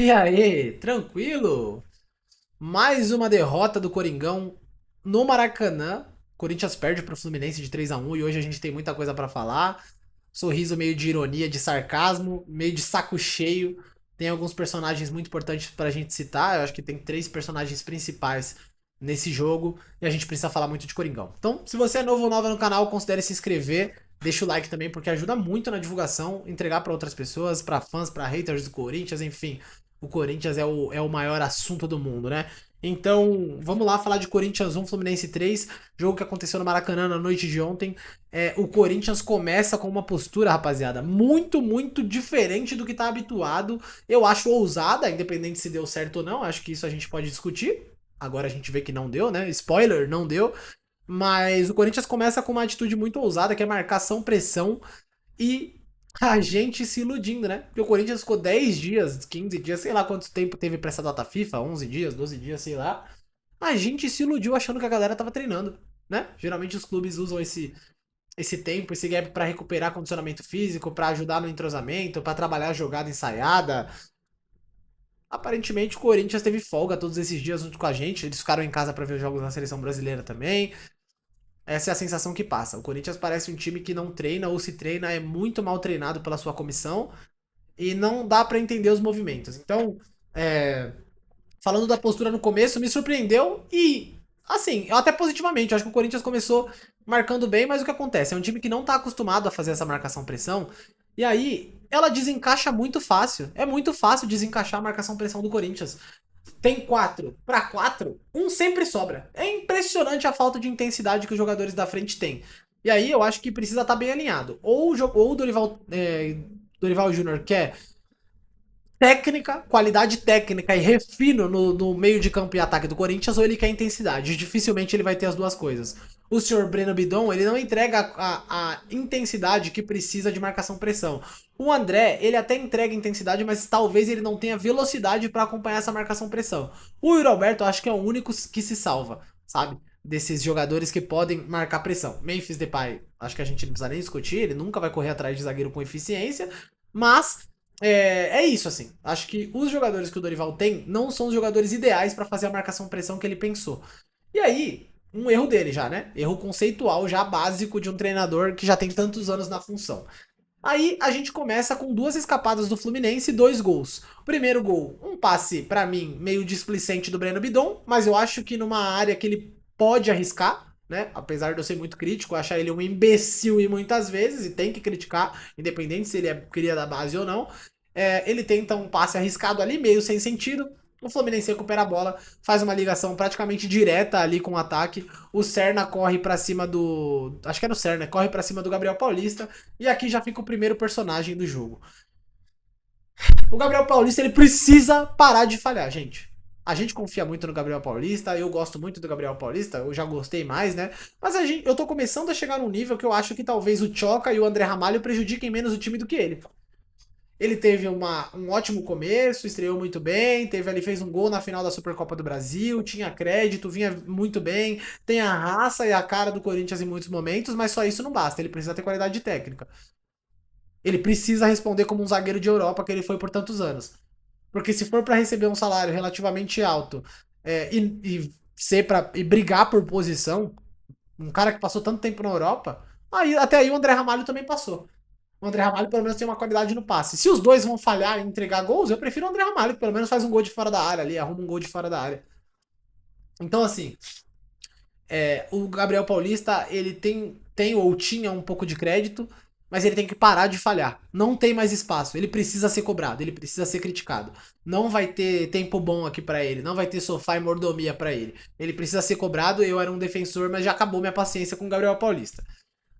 E aí, tranquilo? Mais uma derrota do Coringão no Maracanã. Corinthians perde para o Fluminense de 3-1 e hoje a gente tem muita coisa para falar. Sorriso meio de ironia, de sarcasmo, meio de saco cheio. Tem alguns personagens muito importantes para a gente citar. Eu acho que tem três personagens principais nesse jogo e a gente precisa falar muito de Coringão. Então, se você é novo ou nova no canal, considere se inscrever. Deixa o like também, porque ajuda muito na divulgação, entregar para outras pessoas, para fãs, para haters do Corinthians, enfim. O Corinthians é o maior assunto do mundo, né? Então, vamos lá falar de Corinthians 1, Fluminense 3, jogo que aconteceu no Maracanã na noite de ontem. O Corinthians começa com uma postura, rapaziada, muito diferente do que tá habituado. Eu acho ousada, independente se deu certo ou não, acho que isso a gente pode discutir. Agora a gente vê que não deu, né? Spoiler, não deu. Mas o Corinthians começa com uma atitude muito ousada, que é marcação, pressão e a gente se iludindo, né? Porque o Corinthians ficou 10 dias, 15 dias, sei lá quanto tempo teve pra essa data FIFA, 11 dias, 12 dias, sei lá. A gente se iludiu achando que a galera tava treinando, né? Geralmente os clubes usam esse tempo, esse gap pra recuperar condicionamento físico, pra ajudar no entrosamento, pra trabalhar a jogada ensaiada. Aparentemente o Corinthians teve folga todos esses dias junto com a gente, eles ficaram em casa pra ver os jogos na seleção brasileira também. Essa é a sensação que passa. O Corinthians parece um time que não treina ou se treina é muito mal treinado pela sua comissão e não dá pra entender os movimentos. Então, é, falando da postura no começo, me surpreendeu e, assim, até positivamente. Eu acho que o Corinthians começou marcando bem, mas o que acontece? É um time que não tá acostumado a fazer essa marcação-pressão e aí ela desencaixa muito fácil. É muito fácil desencaixar a marcação-pressão do Corinthians. Tem quatro para quatro, um sempre sobra. É impressionante a falta de intensidade que os jogadores da frente têm. E aí eu acho que precisa estar bem alinhado. Ou o Dorival Júnior quer técnica, qualidade técnica e refino no meio de campo e ataque do Corinthians, ou ele quer intensidade. Dificilmente ele vai ter as duas coisas. O senhor Breno Bidon, ele não entrega a intensidade que precisa de marcação-pressão. O André, ele até entrega intensidade, mas talvez ele não tenha velocidade para acompanhar essa marcação-pressão. O Yuri Alberto, eu acho que é o único que se salva, sabe? Desses jogadores que podem marcar pressão. Memphis Depay, acho que a gente não precisa nem discutir, ele nunca vai correr atrás de zagueiro com eficiência, mas é isso, assim. Acho que os jogadores que o Dorival tem não são os jogadores ideais para fazer a marcação-pressão que ele pensou. E aí, um erro dele já, né? Erro conceitual já básico de um treinador que já tem tantos anos na função. Aí a gente começa com duas escapadas do Fluminense e dois gols. O primeiro gol, um passe, para mim, meio displicente do Breno Bidon, mas eu acho que numa área que ele pode arriscar, né? Apesar de eu ser muito crítico, achar ele um imbecil e muitas vezes, e tem que criticar, independente se ele é cria da base ou não. Ele tenta um passe arriscado ali, meio sem sentido. O Fluminense recupera a bola, faz uma ligação praticamente direta ali com o ataque. O Serna corre pra cima do. Acho que era o Serna, corre pra cima do Gabriel Paulista. E aqui já fica o primeiro personagem do jogo. O Gabriel Paulista, ele precisa parar de falhar, gente. A gente confia muito no Gabriel Paulista, eu gosto muito do Gabriel Paulista, eu já gostei mais, né? Mas eu tô começando a chegar num nível que eu acho que talvez o Choca e o André Ramalho prejudiquem menos o time do que ele. Ele teve um ótimo começo, estreou muito bem, fez um gol na final da Supercopa do Brasil, tinha crédito, vinha muito bem, tem a raça e a cara do Corinthians em muitos momentos, mas só isso não basta, ele precisa ter qualidade técnica. Ele precisa responder como um zagueiro de Europa que ele foi por tantos anos. Porque se for para receber um salário relativamente alto e brigar por posição, um cara que passou tanto tempo na Europa, até aí o André Ramalho também passou. O André Ramalho pelo menos tem uma qualidade no passe. Se os dois vão falhar e entregar gols, eu prefiro o André Ramalho, que pelo menos faz um gol de fora da área ali, arruma um gol de fora da área. Então, assim, o Gabriel Paulista, ele tem ou tinha um pouco de crédito, mas ele tem que parar de falhar. Não tem mais espaço. Ele precisa ser cobrado, ele precisa ser criticado. Não vai ter tempo bom aqui para ele, não vai ter sofá e mordomia para ele. Ele precisa ser cobrado. Eu era um defensor, mas já acabou minha paciência com o Gabriel Paulista.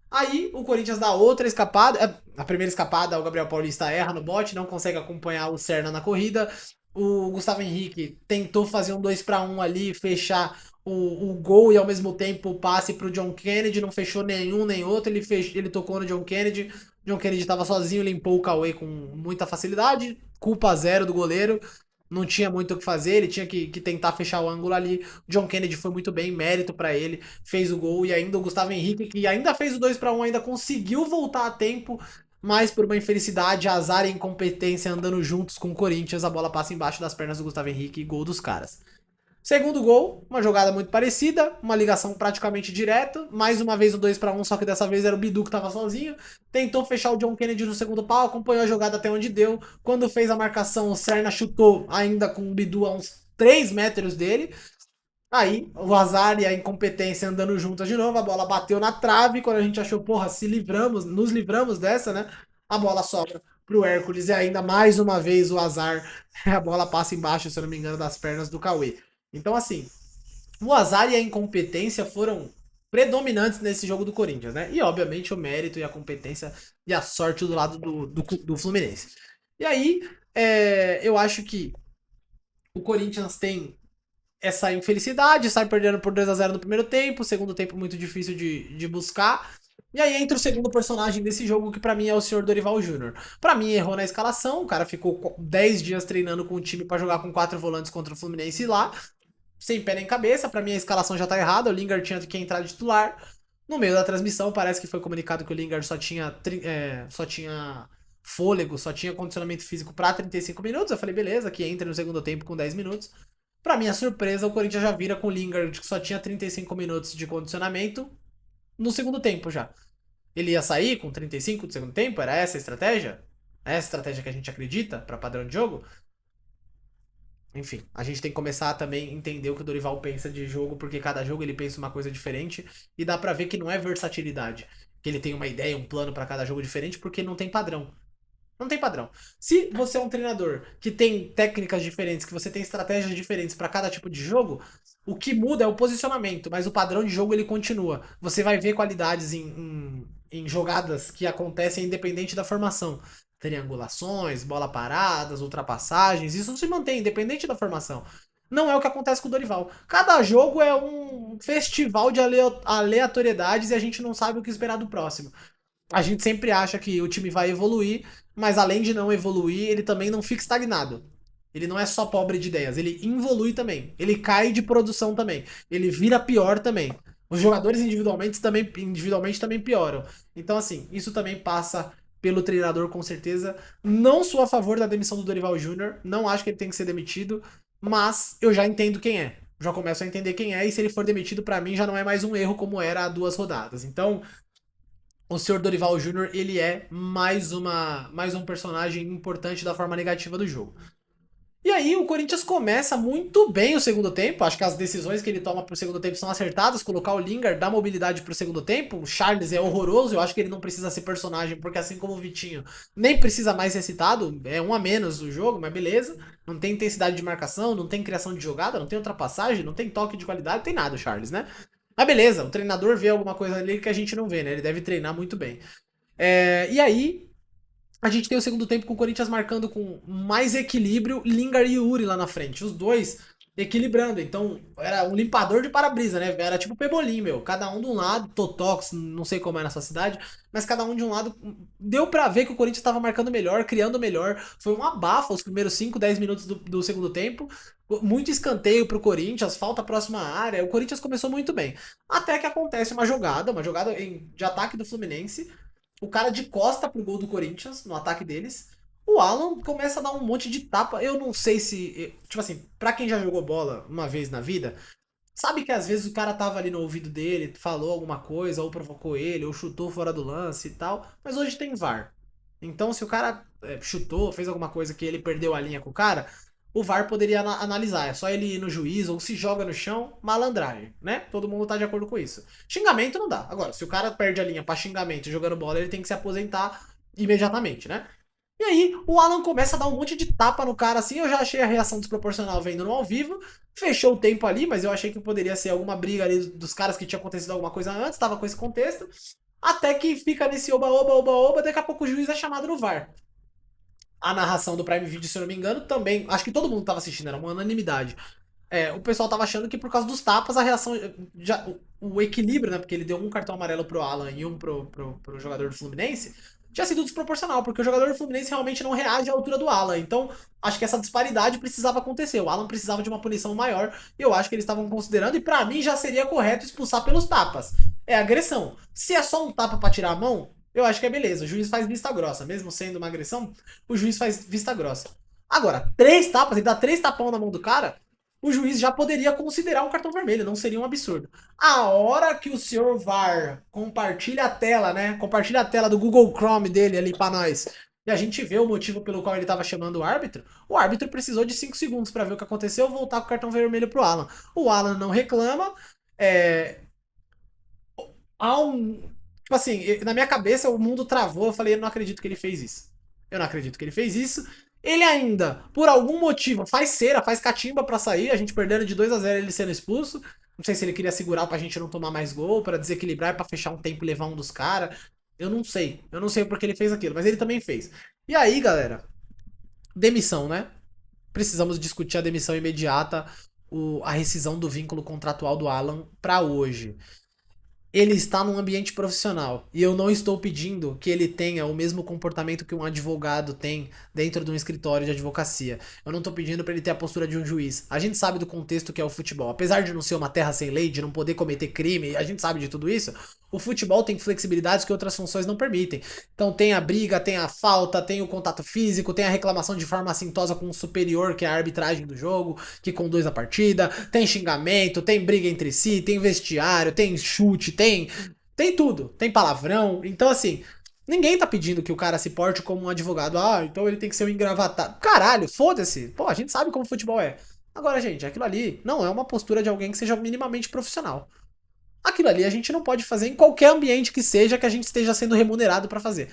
Aí o Corinthians dá outra escapada. A primeira escapada, o Gabriel Paulista erra no bote, não consegue acompanhar o Serna na corrida. O Gustavo Henrique tentou fazer um 2 para um ali, fechar o gol e ao mesmo tempo o passe pro John Kennedy, não fechou nenhum nem outro. Ele tocou no John Kennedy. John Kennedy estava sozinho, limpou o Cauê com muita facilidade. Culpa zero do goleiro. Não tinha muito o que fazer, ele tinha que tentar fechar o ângulo ali. O John Kennedy foi muito bem, mérito para ele, fez o gol e ainda o Gustavo Henrique, que ainda fez o 2 para um, ainda conseguiu voltar a tempo mas por uma infelicidade, azar e incompetência andando juntos com o Corinthians, a bola passa embaixo das pernas do Gustavo Henrique e gol dos caras. Segundo gol, uma jogada muito parecida, uma ligação praticamente direta, mais uma vez o 2-1, só que dessa vez era o Bidu que tava sozinho, tentou fechar o John Kennedy no segundo pau, acompanhou a jogada até onde deu, quando fez a marcação o Serna chutou ainda com o Bidu a uns 3 metros dele, aí o azar e a incompetência andando juntas de novo, a bola bateu na trave, quando a gente achou, porra, nos livramos dessa, né, a bola sobra pro Hércules e ainda mais uma vez o azar, a bola passa embaixo, se eu não me engano, das pernas do Cauê. Então, assim, o azar e a incompetência foram predominantes nesse jogo do Corinthians, né? E, obviamente, o mérito e a competência e a sorte do lado do Fluminense. E aí, eu acho que o Corinthians tem essa infelicidade, sai perdendo por 2-0 no primeiro tempo, segundo tempo muito difícil de buscar. E aí entra o segundo personagem desse jogo, que pra mim é o senhor Dorival Júnior. Pra mim, errou na escalação, o cara ficou 10 dias treinando com o time pra jogar com 4 volantes contra o Fluminense lá, sem pé nem cabeça. Pra mim a escalação já tá errada, o Lingard tinha que entrar de titular. No meio da transmissão parece que foi comunicado que o Lingard só tinha fôlego, só tinha condicionamento físico pra 35 minutos. Eu falei, beleza, que entra no segundo tempo com 10 minutos. Pra minha surpresa, o Corinthians já vira com o Lingard, que só tinha 35 minutos de condicionamento, no segundo tempo já. Ele ia sair com 35 do segundo tempo? Era essa a estratégia? É essa a estratégia que a gente acredita pra padrão de jogo? Enfim, a gente tem que começar a também entender o que o Dorival pensa de jogo, porque cada jogo ele pensa uma coisa diferente e dá pra ver que não é versatilidade, que ele tem uma ideia, um plano pra cada jogo diferente, porque não tem padrão. Não tem padrão. Se você é um treinador que tem técnicas diferentes, que você tem estratégias diferentes pra cada tipo de jogo, o que muda é o posicionamento, mas o padrão de jogo ele continua. Você vai ver qualidades em jogadas que acontecem independente da formação. Triangulações, bola paradas, ultrapassagens, isso se mantém independente da formação. Não é o que acontece com o Dorival. Cada jogo é um festival de aleatoriedades e a gente não sabe o que esperar do próximo. A gente sempre acha que o time vai evoluir, mas além de não evoluir, ele também não fica estagnado. Ele não é só pobre de ideias, ele evolui também. Ele cai de produção também. Ele vira pior também. Os jogadores individualmente também pioram. Então, assim, isso também passa pelo treinador, com certeza. Não sou a favor da demissão do Dorival Júnior. Não acho que ele tem que ser demitido. Mas eu já entendo quem é. Já começo a entender quem é. E se ele for demitido, pra mim, já não é mais um erro como era há 2 rodadas. Então, o Sr. Dorival Júnior, ele é mais um personagem importante da forma negativa do jogo. E aí o Corinthians começa muito bem o segundo tempo. Acho que as decisões que ele toma pro segundo tempo são acertadas. Colocar o Lingard, dar mobilidade pro segundo tempo. O Charles é horroroso. Eu acho que ele não precisa ser personagem, porque assim como o Vitinho, nem precisa mais ser citado. É um a menos o jogo, mas beleza. Não tem intensidade de marcação, não tem criação de jogada, não tem ultrapassagem, não tem toque de qualidade, não tem nada o Charles, né? Mas beleza, o treinador vê alguma coisa ali que a gente não vê, né? Ele deve treinar muito bem. E aí, a gente tem o segundo tempo com o Corinthians marcando com mais equilíbrio, Lingard e Yuri lá na frente. Os dois equilibrando. Então, era um limpador de para-brisa, né? Era tipo Pebolim, meu. Cada um de um lado, Totox, não sei como é na sua cidade, mas cada um de um lado. Deu pra ver que o Corinthians tava marcando melhor, criando melhor. Foi um abafo os primeiros 5, 10 minutos do segundo tempo. Muito escanteio pro Corinthians, falta próxima área. O Corinthians começou muito bem. Até que acontece uma jogada de ataque do Fluminense. O cara de costa pro gol do Corinthians, no ataque deles. O Alan começa a dar um monte de tapa. Eu não sei se. Tipo assim, pra quem já jogou bola uma vez na vida, sabe que às vezes o cara tava ali no ouvido dele, falou alguma coisa, ou provocou ele, ou chutou fora do lance e tal. Mas hoje tem VAR. Então, se o cara chutou, fez alguma coisa que ele perdeu a linha com o cara, o VAR poderia analisar. É só ele ir no juiz ou se joga no chão, malandragem, né? Todo mundo tá de acordo com isso. Xingamento não dá. Agora, se o cara perde a linha pra xingamento jogando bola, ele tem que se aposentar imediatamente, né? E aí, o Alan começa a dar um monte de tapa no cara assim. Eu já achei a reação desproporcional vendo no ao vivo. Fechou o tempo ali, mas eu achei que poderia ser alguma briga ali dos caras que tinha acontecido alguma coisa antes, tava com esse contexto. Até que fica nesse oba-oba, oba-oba, daqui a pouco o juiz é chamado no VAR. A narração do Prime Video, se eu não me engano, também. Acho que todo mundo tava assistindo, era uma unanimidade. O pessoal tava achando que por causa dos tapas a reação. O equilíbrio, né? Porque ele deu um cartão amarelo pro Alan e um pro jogador do Fluminense. Tinha sido desproporcional, porque o jogador do Fluminense realmente não reage à altura do Alan. Então, acho que essa disparidade precisava acontecer. O Alan precisava de uma punição maior. E eu acho que eles estavam considerando. E pra mim já seria correto expulsar pelos tapas. É agressão. Se é só um tapa pra tirar a mão, eu acho que é beleza. O juiz faz vista grossa. Mesmo sendo uma agressão, o juiz faz vista grossa. Agora, 3 tapas, ele dá 3 tapão na mão do cara, o juiz já poderia considerar um cartão vermelho, não seria um absurdo. A hora que o senhor VAR compartilha a tela, né? Compartilha a tela do Google Chrome dele ali pra nós. E a gente vê o motivo pelo qual ele tava chamando o árbitro precisou de 5 segundos pra ver o que aconteceu e voltar com o cartão vermelho pro Alan. O Alan não reclama, é, há um. Tipo assim, na minha cabeça o mundo travou. Eu falei, eu não acredito que ele fez isso. Eu não acredito que ele fez isso. Ele ainda, por algum motivo, faz cera, faz catimba pra sair. A gente perdendo de 2-0, ele sendo expulso. Não sei se ele queria segurar pra gente não tomar mais gol, pra desequilibrar, pra fechar um tempo e levar um dos caras. Eu não sei. Eu não sei porque ele fez aquilo, mas ele também fez. E aí, galera, demissão, né? Precisamos discutir a demissão imediata, a rescisão do vínculo contratual do Alan pra hoje. Ele está num ambiente profissional e eu não estou pedindo que ele tenha o mesmo comportamento que um advogado tem dentro de um escritório de advocacia. Eu não estou pedindo para ele ter a postura de um juiz. A gente sabe do contexto que é o futebol. Apesar de não ser uma terra sem lei, de não poder cometer crime, a gente sabe de tudo isso. O futebol tem flexibilidades que outras funções não permitem. Então tem a briga, tem a falta, tem o contato físico, tem a reclamação de forma assintosa com o superior, que é a arbitragem do jogo, que conduz a partida, tem xingamento, tem briga entre si, tem vestiário, tem chute, tem tudo, tem palavrão. Então assim, ninguém tá pedindo que o cara se porte como um advogado. Ah, então ele tem que ser um engravatado. Caralho, foda-se. Pô, a gente sabe como o futebol é. Agora, gente, aquilo ali não é uma postura de alguém que seja minimamente profissional. Aquilo ali a gente não pode fazer em qualquer ambiente que seja que a gente esteja sendo remunerado pra fazer.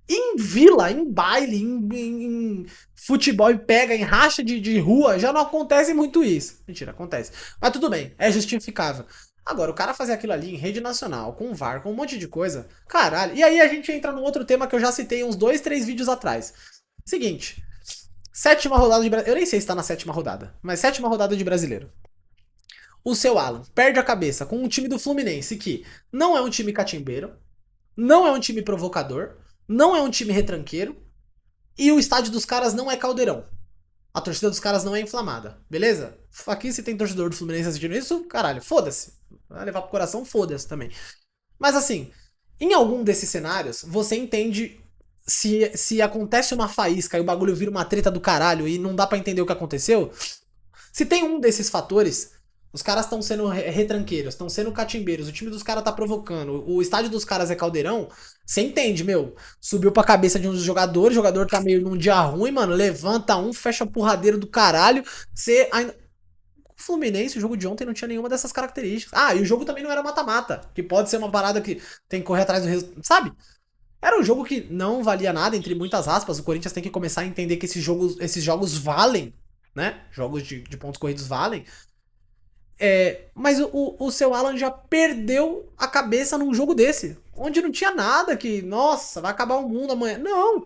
Em vila, em baile, em futebol e pega, em racha de rua, já não acontece muito isso. Mentira, acontece. Mas tudo bem, é justificável. Agora, o cara fazer aquilo ali em rede nacional, com VAR, com um monte de coisa, caralho. E aí a gente entra num outro tema que eu já citei uns 2, 3 vídeos atrás. Seguinte, sétima rodada de brasileiro. Eu nem sei se tá na sétima rodada, mas sétima rodada de brasileiro. O seu Alan perde a cabeça com um time do Fluminense que não é um time catimbeiro, não é um time provocador, não é um time retranqueiro e o estádio dos caras não é caldeirão. A torcida dos caras não é inflamada, beleza? Aqui se tem torcedor do Fluminense assistindo isso, caralho, foda-se. Vai levar pro coração, foda-se também. Mas assim, em algum desses cenários, você entende se acontece uma faísca e o bagulho vira uma treta do caralho e não dá pra entender o que aconteceu. Se tem um desses fatores, os caras estão sendo retranqueiros, estão sendo catimbeiros, o time dos caras tá provocando, o estádio dos caras é caldeirão, você entende, meu? Subiu pra cabeça de um dos jogadores, o jogador tá meio num dia ruim, mano, levanta um, fecha o porradeiro do caralho, você ainda... O Fluminense, o jogo de ontem não tinha nenhuma dessas características. Ah, e o jogo também não era mata-mata, que pode ser uma parada que tem que correr atrás do resultado, sabe? Era um jogo que não valia nada, entre muitas aspas. O Corinthians tem que começar a entender que esses jogos valem, né? Jogos de pontos corridos valem. Mas o seu Alan já perdeu a cabeça num jogo desse. Onde não tinha nada que, nossa, vai acabar o mundo amanhã. Não.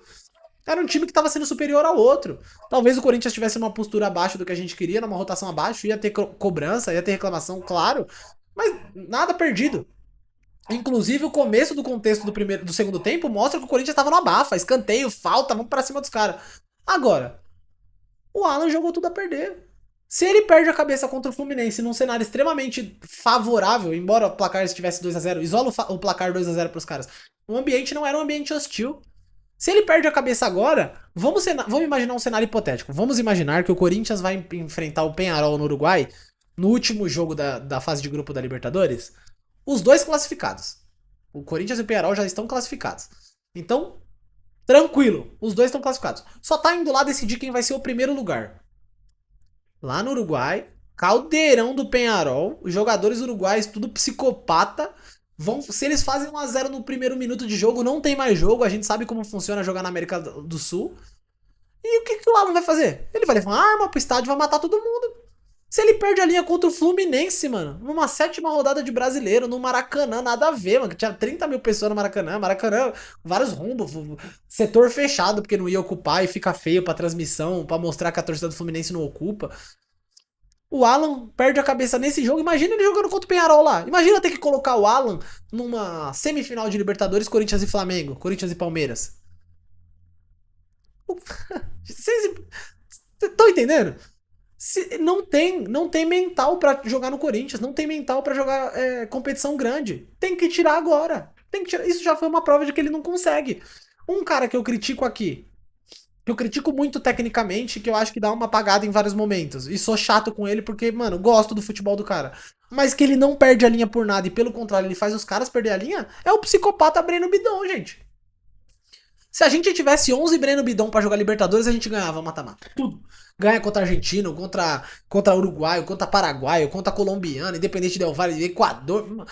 Era um time que estava sendo superior ao outro. Talvez o Corinthians tivesse uma postura abaixo do que a gente queria, numa rotação abaixo, ia ter cobrança, ia ter reclamação, claro. Mas nada perdido. Inclusive, o começo do contexto do segundo tempo mostra que o Corinthians estava no abafa, escanteio, falta, vamos pra cima dos caras. Agora, o Alan jogou tudo a perder. Se ele perde a cabeça contra o Fluminense num cenário extremamente favorável, embora o placar estivesse 2-0, isola o placar 2-0 pros caras. O ambiente não era um ambiente hostil. Se ele perde a cabeça agora, vamos imaginar um cenário hipotético. Vamos imaginar que o Corinthians vai enfrentar o Peñarol no Uruguai no último jogo da fase de grupo da Libertadores. Os dois classificados. O Corinthians e o Peñarol já estão classificados. Então, tranquilo. Os dois estão classificados. Só tá indo lá decidir quem vai ser o primeiro lugar. Lá no Uruguai, caldeirão do Peñarol, os jogadores uruguais tudo psicopata, se eles fazem 1-0 no primeiro minuto de jogo, não tem mais jogo, a gente sabe como funciona jogar na América do Sul. E o que o Alan vai fazer? Ele vai levar uma arma pro estádio e vai matar todo mundo. Se ele perde a linha contra o Fluminense, mano, numa sétima rodada de brasileiro, no Maracanã, nada a ver, mano, que tinha 30 mil pessoas no Maracanã, vários rombos, setor fechado, porque não ia ocupar e fica feio pra transmissão, pra mostrar que a torcida do Fluminense não ocupa. O Alan perde a cabeça nesse jogo, imagina ele jogando contra o Peñarol lá. Imagina ter que colocar o Alan numa semifinal de Libertadores, Corinthians e Flamengo, Corinthians e Palmeiras. Vocês estão entendendo? Não tem mental pra jogar no Corinthians, não tem mental pra jogar competição grande. Tem que tirar agora. Tem que tirar. Isso já foi uma prova de que ele não consegue. Um cara que eu critico aqui, que eu critico muito tecnicamente, que eu acho que dá uma apagada em vários momentos. E sou chato com ele porque, mano, gosto do futebol do cara. Mas que ele não perde a linha por nada e, pelo contrário, ele faz os caras perder a linha, é o psicopata Breno Bidon, gente. Se a gente tivesse 11 Breno Bidon pra jogar Libertadores, a gente ganhava mata-mata. Tudo. Ganha contra argentino, contra uruguaio, contra paraguaio, contra colombiano, Independente Del Valle, Equador.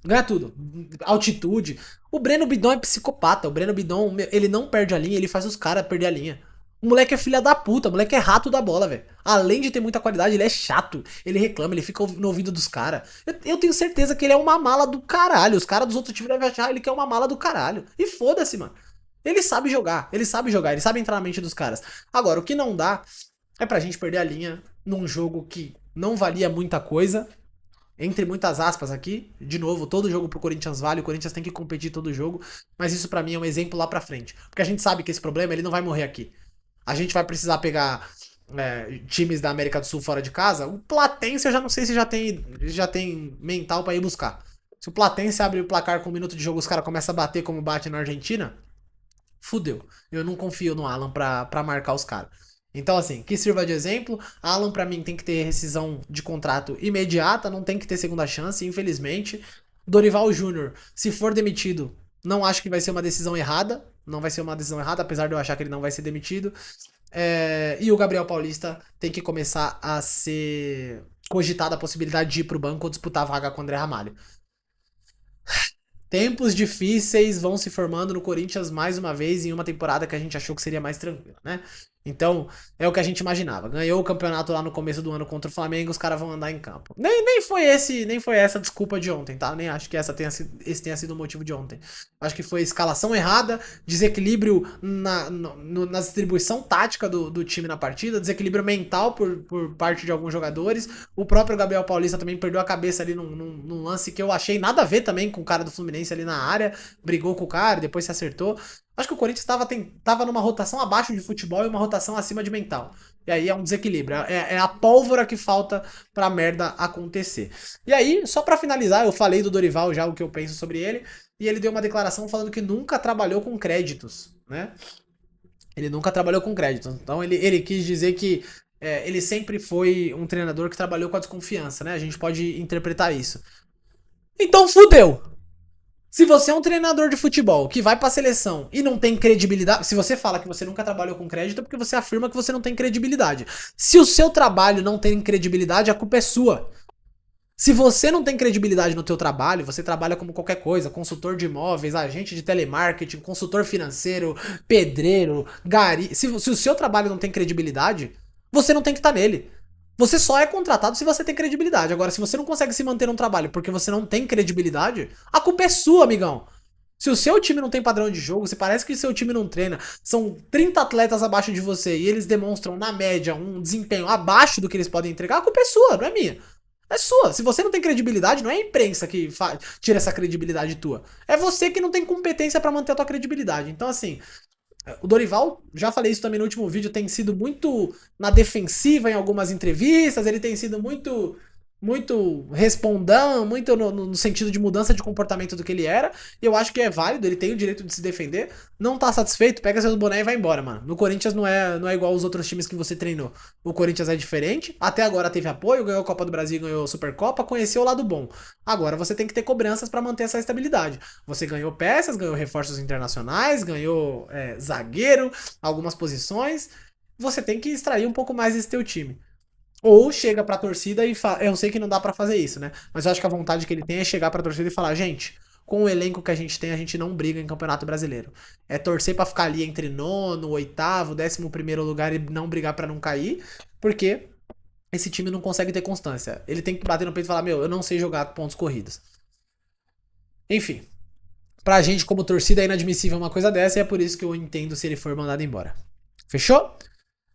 Ganha tudo. Altitude. O Breno Bidon é psicopata. O Breno Bidon, ele não perde a linha, ele faz os caras perder a linha. O moleque é filha da puta, o moleque é rato da bola, velho. Além de ter muita qualidade, ele é chato. Ele reclama, ele fica no ouvido dos caras. Eu tenho certeza que ele é uma mala do caralho. Os caras dos outros times devem achar ele que é uma mala do caralho. E foda-se, mano. Ele sabe jogar, ele sabe jogar, ele sabe entrar na mente dos caras. Agora, o que não dá é pra gente perder a linha num jogo que não valia muita coisa. Entre muitas aspas aqui, de novo, todo jogo pro Corinthians vale, o Corinthians tem que competir todo jogo, mas isso pra mim é um exemplo lá pra frente. Porque a gente sabe que esse problema ele não vai morrer aqui. A gente vai precisar pegar times da América do Sul fora de casa. O Platense eu já não sei se já tem mental pra ir buscar. Se o Platense abre o placar com um minuto de jogo, os caras começam a bater como bate na Argentina, fudeu. Eu não confio no Alan pra marcar os caras. Então, assim, que sirva de exemplo. Alan, pra mim, tem que ter rescisão de contrato imediata, não tem que ter segunda chance, infelizmente. Dorival Júnior, se for demitido, não acho que vai ser uma decisão errada. Não vai ser uma decisão errada, apesar de eu achar que ele não vai ser demitido. E o Gabriel Paulista tem que começar a ser cogitada a possibilidade de ir pro banco ou disputar a vaga com o André Ramalho. Tempos difíceis vão se formando no Corinthians mais uma vez em uma temporada que a gente achou que seria mais tranquila, né? Então, é o que a gente imaginava. Ganhou o campeonato lá no começo do ano contra o Flamengo, os caras vão andar em campo. Nem foi essa a desculpa de ontem, tá? Nem acho que esse tenha sido o motivo de ontem. Acho que foi escalação errada, desequilíbrio na distribuição tática do time na partida, desequilíbrio mental por parte de alguns jogadores. O próprio Gabriel Paulista também perdeu a cabeça ali num lance que eu achei nada a ver também com o cara do Fluminense ali na área. Brigou com o cara, depois se acertou. Acho que o Corinthians tava numa rotação abaixo de futebol e uma rotação acima de mental. E aí é um desequilíbrio. É a pólvora que falta pra merda acontecer. E aí, só pra finalizar, eu falei do Dorival já o que eu penso sobre ele. E ele deu uma declaração falando que nunca trabalhou com créditos, né? Ele nunca trabalhou com créditos. Então ele quis dizer que ele sempre foi um treinador que trabalhou com a desconfiança, né? A gente pode interpretar isso. Então fudeu! Se você é um treinador de futebol que vai pra seleção e não tem credibilidade, se você fala que você nunca trabalhou com crédito, é porque você afirma que você não tem credibilidade. Se o seu trabalho não tem credibilidade, a culpa é sua. Se você não tem credibilidade no teu trabalho, você trabalha como qualquer coisa, consultor de imóveis, agente de telemarketing, consultor financeiro, pedreiro, gari. Se o seu trabalho não tem credibilidade, você não tem que estar nele. Você só é contratado se você tem credibilidade. Agora, se você não consegue se manter num trabalho porque você não tem credibilidade, a culpa é sua, amigão. Se o seu time não tem padrão de jogo, se parece que o seu time não treina, são 30 atletas abaixo de você e eles demonstram, na média, um desempenho abaixo do que eles podem entregar, a culpa é sua, não é minha. É sua. Se você não tem credibilidade, não é a imprensa que tira essa credibilidade tua. É você que não tem competência pra manter a tua credibilidade. Então, assim, o Dorival, já falei isso também no último vídeo, tem sido muito na defensiva em algumas entrevistas, ele tem sido muito respondão, muito no sentido de mudança de comportamento do que ele era, e eu acho que é válido, ele tem o direito de se defender. Não tá satisfeito, pega seus boné e vai embora, mano. No Corinthians não é igual aos outros times que você treinou. O Corinthians é diferente, até agora teve apoio, ganhou a Copa do Brasil, ganhou a Supercopa, conheceu o lado bom. Agora você tem que ter cobranças pra manter essa estabilidade. Você ganhou peças, ganhou reforços internacionais, ganhou zagueiro, algumas posições. Você tem que extrair um pouco mais desse teu time. Ou chega pra torcida e fala. Eu sei que não dá pra fazer isso, né? Mas eu acho que a vontade que ele tem é chegar pra torcida e falar: gente, com o elenco que a gente tem, a gente não briga em Campeonato Brasileiro. É torcer pra ficar ali entre nono, oitavo, 11º lugar e não brigar pra não cair, porque esse time não consegue ter constância. Ele tem que bater no peito e falar: meu, eu não sei jogar pontos corridos. Enfim. Pra gente, como torcida, é inadmissível uma coisa dessa e é por isso que eu entendo se ele for mandado embora. Fechou?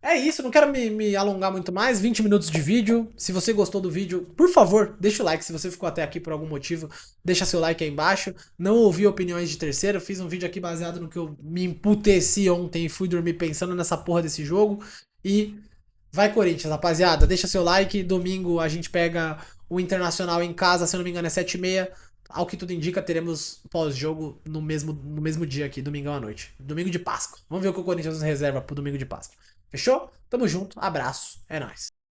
É isso, não quero me alongar muito mais, 20 minutos de vídeo. Se você gostou do vídeo, por favor, deixa o like. Se você ficou até aqui por algum motivo, deixa seu like aí embaixo. Não ouvi opiniões de terceiro, fiz um vídeo aqui baseado no que eu me emputeci ontem e fui dormir pensando nessa porra desse jogo. E vai Corinthians, rapaziada, deixa seu like. Domingo a gente pega o Internacional em casa, se eu não me engano é 7h30. ao que tudo indica, teremos pós-jogo no mesmo dia aqui, domingão à noite. Domingo de Páscoa. Vamos ver o que o Corinthians nos reserva pro domingo de Páscoa. Fechou? Tamo junto, abraço, é nóis.